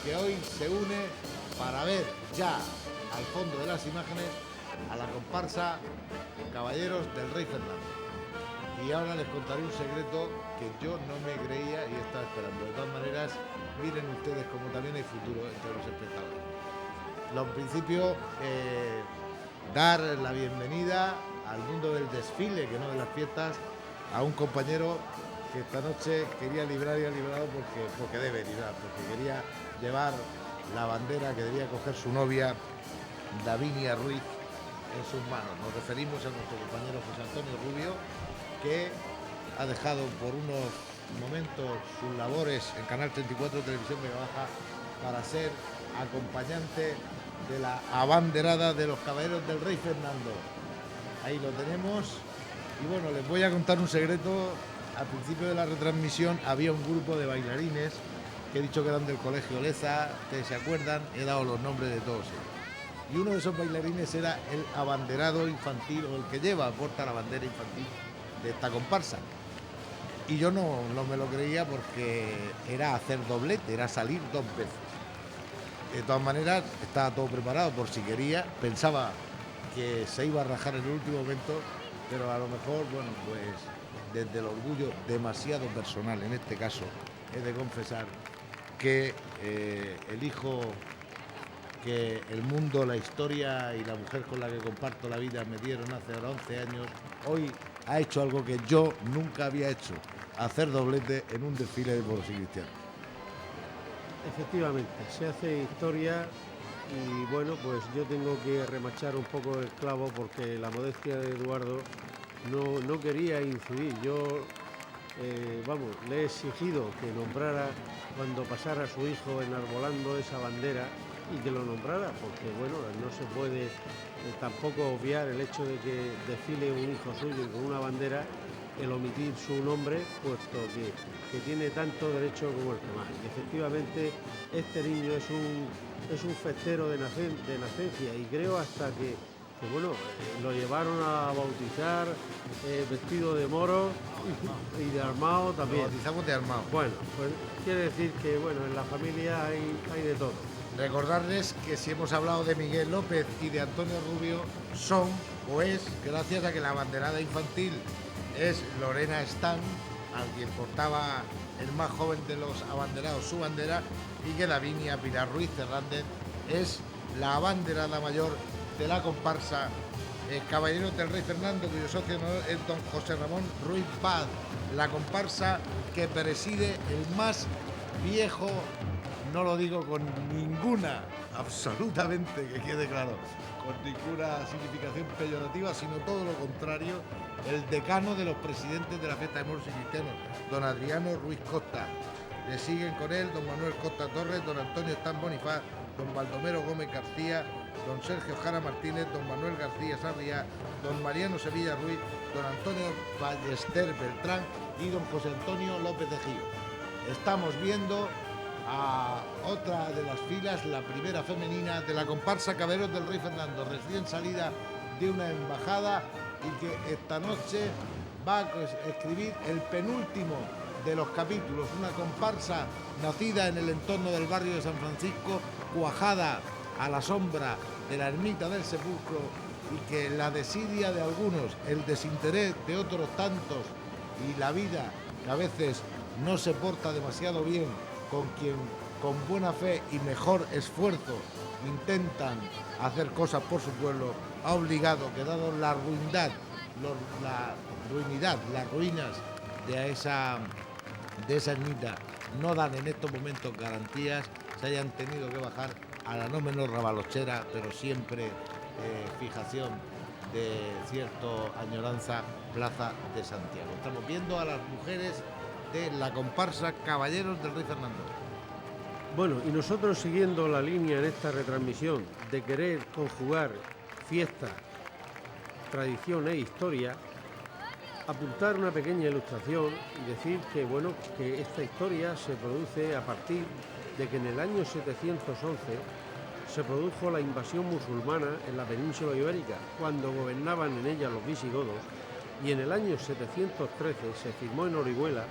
que hoy se une para ver ya al fondo de las imágenes a la comparsa Caballeros del Rey Fernando. Y ahora les contaré un secreto que yo no me creía y estaba esperando. De todas maneras, miren ustedes como también hay futuro entre los espectadores. En principio, dar la bienvenida al mundo del desfile, que no de las fiestas, a un compañero que esta noche quería librar y ha librado porque debe librar, porque quería llevar la bandera que debía coger su novia, Davinia Ruiz, en sus manos. Nos referimos a nuestro compañero José Antonio Rubio, que ha dejado por unos momentos sus labores en Canal 34 Televisión Vega Baja para ser acompañante de la abanderada de los Caballeros del Rey Fernando. Ahí lo tenemos. Y bueno, les voy a contar un secreto. Al principio de la retransmisión había un grupo de bailarines que he dicho que eran del Colegio Leza. Ustedes se acuerdan, he dado los nombres de todos ellos. Y uno de esos bailarines era el abanderado infantil, o el que porta la bandera infantil de esta comparsa. Y yo no me lo creía porque era hacer doblete, era salir dos veces. De todas maneras, estaba todo preparado por si quería. Pensaba que se iba a rajar en el último momento, pero a lo mejor, bueno, pues desde el orgullo demasiado personal, en este caso, he de confesar que elijo que el mundo, la historia y la mujer con la que comparto la vida me dieron hace ahora 11 años, hoy ha hecho algo que yo nunca había hecho, hacer doblete en un desfile de moros y cristianos. Efectivamente, se hace historia y bueno, pues yo tengo que remachar un poco el clavo porque la modestia de Eduardo no quería incidir. Yo, le he exigido que nombrara cuando pasara su hijo enarbolando esa bandera y que lo nombrara, porque bueno, no se puede tampoco obviar el hecho de que desfile un hijo suyo con una bandera, el omitir su nombre, puesto que tiene tanto derecho como el que más. Y efectivamente, este niño es un festero de nacencia y creo hasta que lo llevaron a bautizar vestido de moro y de armado también. Lo bautizamos de armado. Bueno, pues quiere decir que en la familia hay de todo. Recordarles que si hemos hablado de Miguel López y de Antonio Rubio, son o es gracias a que la abanderada infantil es Lorena Stan, al quien portaba el más joven de los abanderados su bandera, y que Davinia Pilar Ruiz Hernández es la abanderada mayor de la comparsa Caballeros del Rey Fernando, cuyo socio es don José Ramón Ruiz Paz, la comparsa que preside el más viejo, no lo digo con ninguna, absolutamente, que quede claro, con ninguna significación peyorativa, sino todo lo contrario, el decano de los presidentes de la fiesta de moros y cristianos, don Adriano Ruiz Costa. Le siguen con él don Manuel Costa Torres, don Antonio Stan Bonifaz, don Baldomero Gómez García, don Sergio Jara Martínez, don Manuel García Sarriá, don Mariano Sevilla Ruiz, don Antonio Ballester Beltrán y don José Antonio López de Gío. Estamos viendo a otra de las filas, la primera femenina de la comparsa Caballeros del Rey Fernando, recién salida de una embajada y que esta noche va a escribir el penúltimo de los capítulos, una comparsa nacida en el entorno del barrio de San Francisco, cuajada a la sombra de la ermita del sepulcro, y que la desidia de algunos, el desinterés de otros tantos y la vida que a veces no se porta demasiado bien con quien con buena fe y mejor esfuerzo intentan hacer cosas por su pueblo, ha obligado que, dado la ruindad, las ruinas de esa ermita no dan en estos momentos garantías, se hayan tenido que bajar a la no menor rabalochera, pero siempre fijación de cierto añoranza, Plaza de Santiago. Estamos viendo a las mujeres de la comparsa Caballeros del Rey Fernando. Bueno, y nosotros siguiendo la línea en esta retransmisión de querer conjugar fiesta, tradición e historia, apuntar una pequeña ilustración y decir que esta historia se produce a partir de que en el año 711 se produjo la invasión musulmana en la península ibérica, cuando gobernaban en ella los visigodos, y en el año 713 se firmó en Orihuela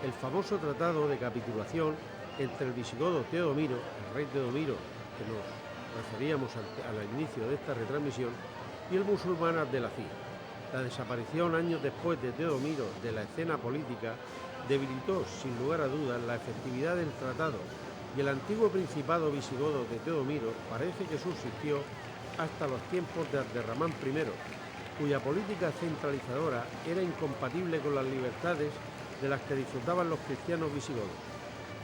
el famoso Tratado de Capitulación entre el visigodo Teodomiro, el rey Teodomiro, que nos referíamos al inicio de esta retransmisión, y el musulmán Abdelaziz. La desaparición años después de Teodomiro de la escena política debilitó sin lugar a dudas la efectividad del tratado, y el antiguo principado visigodo de Teodomiro parece que subsistió hasta los tiempos de Abderramán I, cuya política centralizadora era incompatible con las libertades de las que disfrutaban los cristianos visigodos.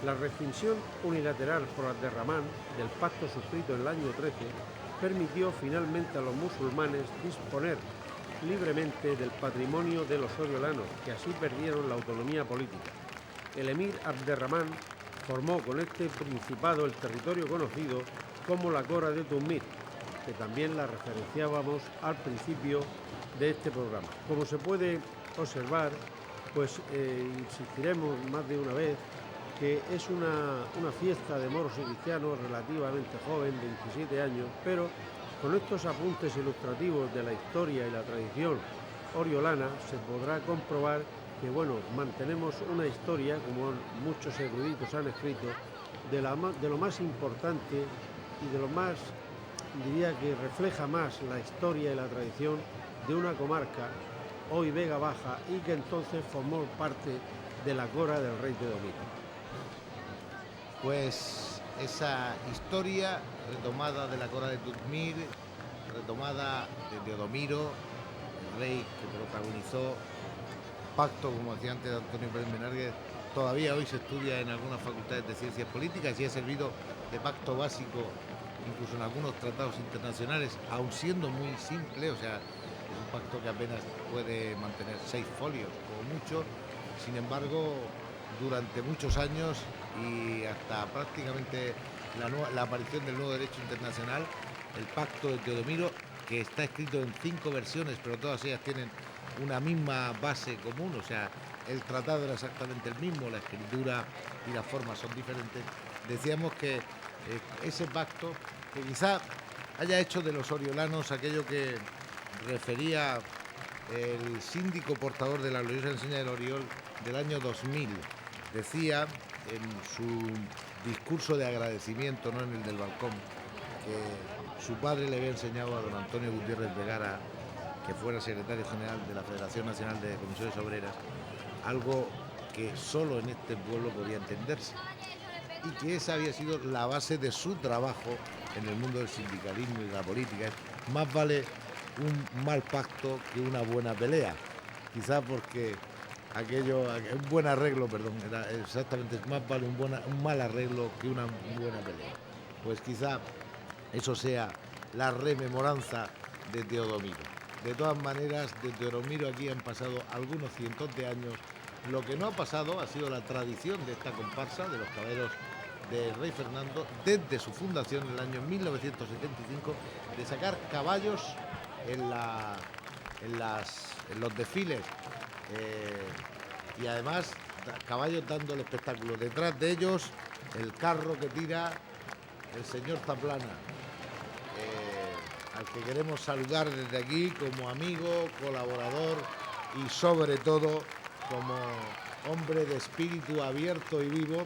La rescisión unilateral por Abderramán del pacto suscrito en el año 13 permitió finalmente a los musulmanes disponer libremente del patrimonio de los oriolanos, que así perdieron la autonomía política. El emir Abderramán formó con este principado el territorio conocido como la Cora de Tumir, que también la referenciábamos al principio de este programa. Como se puede observar, pues insistiremos más de una vez que es una fiesta de moros y cristianos relativamente joven, 27 años, pero con estos apuntes ilustrativos de la historia y la tradición oriolana se podrá comprobar que, bueno, mantenemos una historia, como muchos eruditos han escrito, de lo más importante y de lo más, diría que refleja más la historia y la tradición de una comarca, hoy Vega Baja, y que entonces formó parte de la Cora del rey Teodomiro. Pues esa historia retomada de la Cora de Tumir, retomada de Teodomiro, el rey que protagonizó pacto, como decía antes Antonio Pérez Menárguez, todavía hoy se estudia en algunas facultades de ciencias políticas y ha servido de pacto básico incluso en algunos tratados internacionales, aun siendo muy simple, o sea, es un pacto que apenas puede mantener 6 folios como mucho. Sin embargo, durante muchos años y hasta prácticamente la aparición del nuevo derecho internacional, el pacto de Teodomiro, que está escrito en 5 versiones, pero todas ellas tienen una misma base común, o sea, el tratado era exactamente el mismo, la escritura y las formas son diferentes. Decíamos que ese pacto, que quizá haya hecho de los oriolanos aquello que refería el síndico portador de la gloriosa enseña del Oriol del año 2000, decía en su discurso de agradecimiento, no en el del balcón, que su padre le había enseñado a don Antonio Gutiérrez Vergara, que fuera secretario general de la Federación Nacional de Comisiones Obreras, algo que solo en este pueblo podía entenderse, y que esa había sido la base de su trabajo en el mundo del sindicalismo y de la política. Más vale un mal pacto que una buena pelea, quizás porque un buen arreglo, perdón, era exactamente, más vale un mal arreglo que una buena pelea. Pues quizá eso sea la rememoranza de Teodomiro. De todas maneras, de Teodomiro aquí han pasado algunos cientos de años. Lo que no ha pasado ha sido la tradición de esta comparsa de los caballeros del rey Fernando desde su fundación en el año 1975, de sacar caballos en los desfiles y además caballos dando el espectáculo. Detrás de ellos el carro que tira el señor Zaplana, al que queremos saludar desde aquí como amigo, colaborador y sobre todo como hombre de espíritu abierto y vivo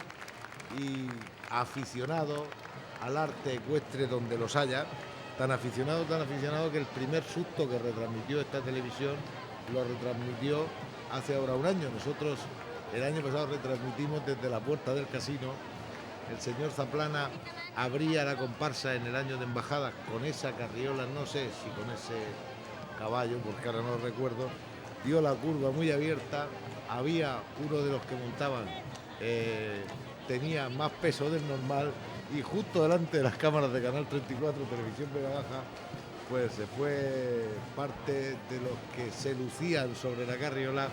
y aficionado al arte ecuestre donde los haya, tan aficionado que el primer susto que retransmitió esta televisión lo retransmitió hace ahora un año. Nosotros el año pasado retransmitimos desde la puerta del casino. El señor Zaplana abría la comparsa en el año de embajada con esa carriola, no sé si con ese caballo, porque ahora no lo recuerdo, dio la curva muy abierta, había uno de los que montaban, tenía más peso del normal y justo delante de las cámaras de Canal 34, Televisión Vega Baja, pues se fue parte de los que se lucían sobre la carriola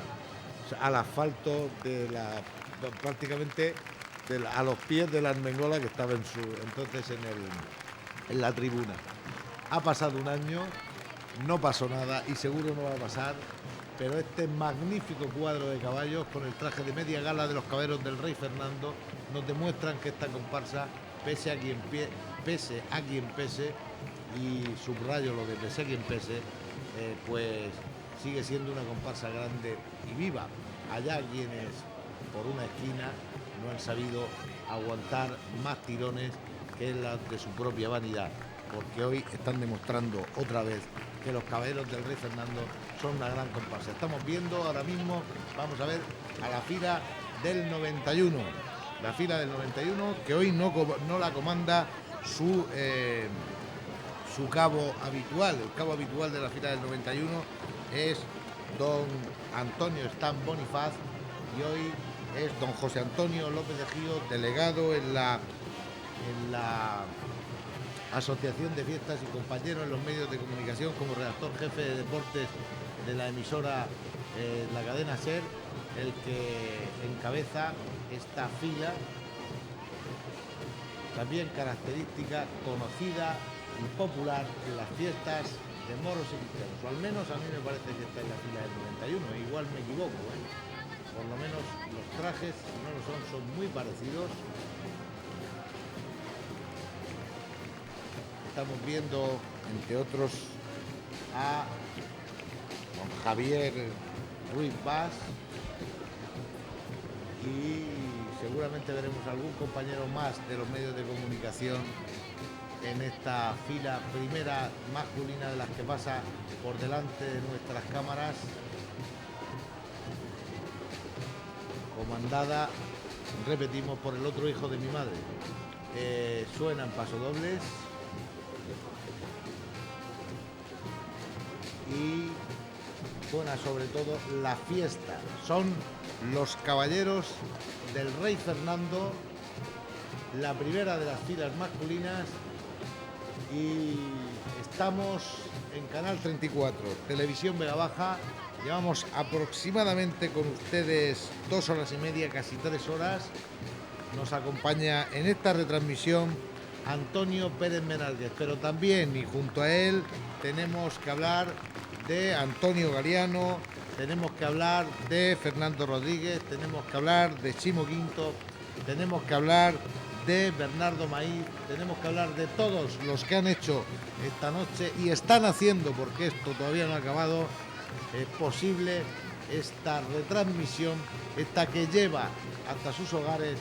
al asfalto prácticamente a los pies de la Armengola, que estaba entonces en la tribuna. Ha pasado un año, no pasó nada y seguro no va a pasar, pero este magnífico cuadro de caballos con el traje de media gala de los caballeros del rey Fernando nos demuestran que esta comparsa, pese a quien pese, y subrayo lo de pese a quien pese, pues sigue siendo una comparsa grande y viva. Allá quienes por una esquina no han sabido aguantar más tirones que la de su propia vanidad, porque hoy están demostrando otra vez que los caballeros del Rey Fernando son una gran comparsa. Estamos viendo ahora mismo, vamos a ver, a la fila del 91. La fila del 91 que hoy no la comanda su cabo habitual. El cabo habitual de la fila del 91 es don Antonio Stan Bonifaz y hoy es don José Antonio López de Gío, delegado en la Asociación de Fiestas y compañero en los medios de comunicación como redactor jefe de deportes de la emisora la cadena SER, el que encabeza esta fila también característica, conocida y popular en las fiestas de moros y cristianos, o al menos a mí me parece que está en la fila del 91, igual me equivoco, por lo menos los trajes, si no lo son muy parecidos. Estamos viendo, entre otros, a don Javier Ruiz Paz y seguramente veremos algún compañero más de los medios de comunicación en esta fila primera masculina de las que pasa por delante de nuestras cámaras, comandada, repetimos, por el otro hijo de mi madre. Suenan pasodobles y suena sobre todo la fiesta. Son los caballeros del Rey Fernando, la primera de las filas masculinas, y estamos en Canal 34, Televisión Vega Baja. Llevamos aproximadamente con ustedes 2 horas y media, casi 3 horas. Nos acompaña en esta retransmisión Antonio Pérez Menárguez, pero también, y junto a él, tenemos que hablar de Antonio Galiano, tenemos que hablar de Fernando Rodríguez, tenemos que hablar de Chimo Quinto, tenemos que hablar de Bernardo Maíz, tenemos que hablar de todos los que han hecho esta noche y están haciendo, porque esto todavía no ha acabado, posible esta retransmisión, esta que lleva hasta sus hogares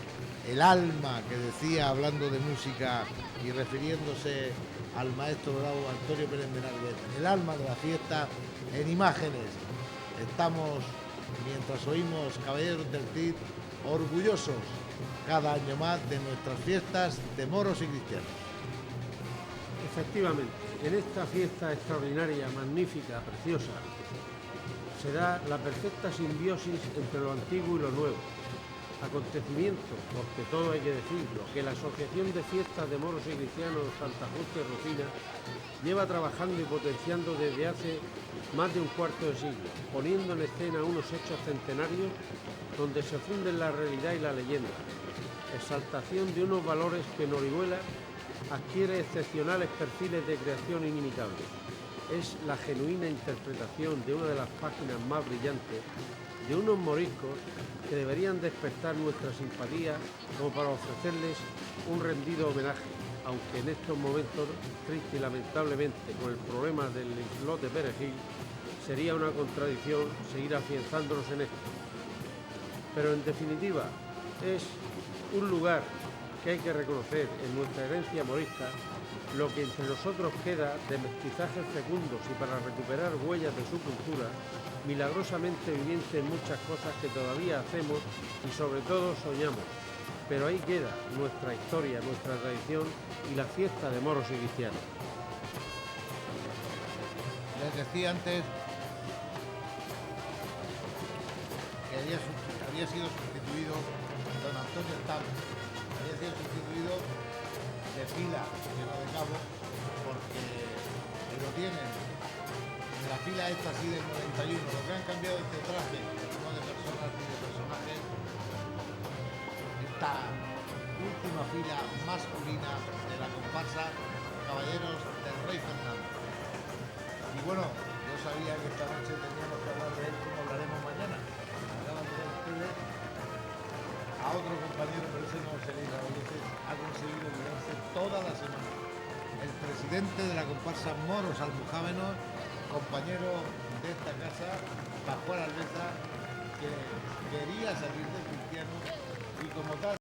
el alma que decía, hablando de música y refiriéndose al maestro bravo Antonio Pérez Menárguez, el alma de la fiesta en imágenes. Estamos, mientras oímos Caballeros del Cid, orgullosos cada año más de nuestras fiestas de moros y cristianos. Efectivamente, en esta fiesta extraordinaria, magnífica, preciosa, se da la perfecta simbiosis entre lo antiguo y lo nuevo. Acontecimiento, porque todo hay que decirlo, que la Asociación de Fiestas de Moros y Cristianos Santa Justa y Rufina lleva trabajando y potenciando desde hace más de un cuarto de siglo, poniendo en escena unos hechos centenarios donde se funden la realidad y la leyenda, exaltación de unos valores que en Orihuela adquiere excepcionales perfiles de creación inimitables. Es la genuina interpretación de una de las páginas más brillantes de unos moriscos que deberían despertar nuestra simpatía como para ofrecerles un rendido homenaje, aunque en estos momentos, triste y lamentablemente, con el problema del islote Perejil, sería una contradicción seguir afianzándonos en esto. Pero en definitiva, es un lugar que hay que reconocer en nuestra herencia morisca, lo que entre nosotros queda de mestizajes fecundos y para recuperar huellas de su cultura, milagrosamente viviente en muchas cosas que todavía hacemos y sobre todo soñamos. Pero ahí queda nuestra historia, nuestra tradición y la fiesta de moros y cristianos. Les decía antes que había sido sustituido don Antonio Stan, había sido sustituido de fila, no de cabo, porque lo tienen en la fila esta así del 91. Lo que han cambiado este traje, no de personas ni de personajes, esta última fila masculina de la comparsa Caballeros del Rey Fernando. Y bueno, yo sabía que esta noche teníamos que hablar de él, como hablaremos mañana. Acaban de ver ustedes a otro compañero, pero ese no se le ha conseguido quedarse toda la semana. El presidente de la comparsa Moros Almojámenos, compañero de esta casa, Pascual Albeza, que quería salir de cristiano y como tal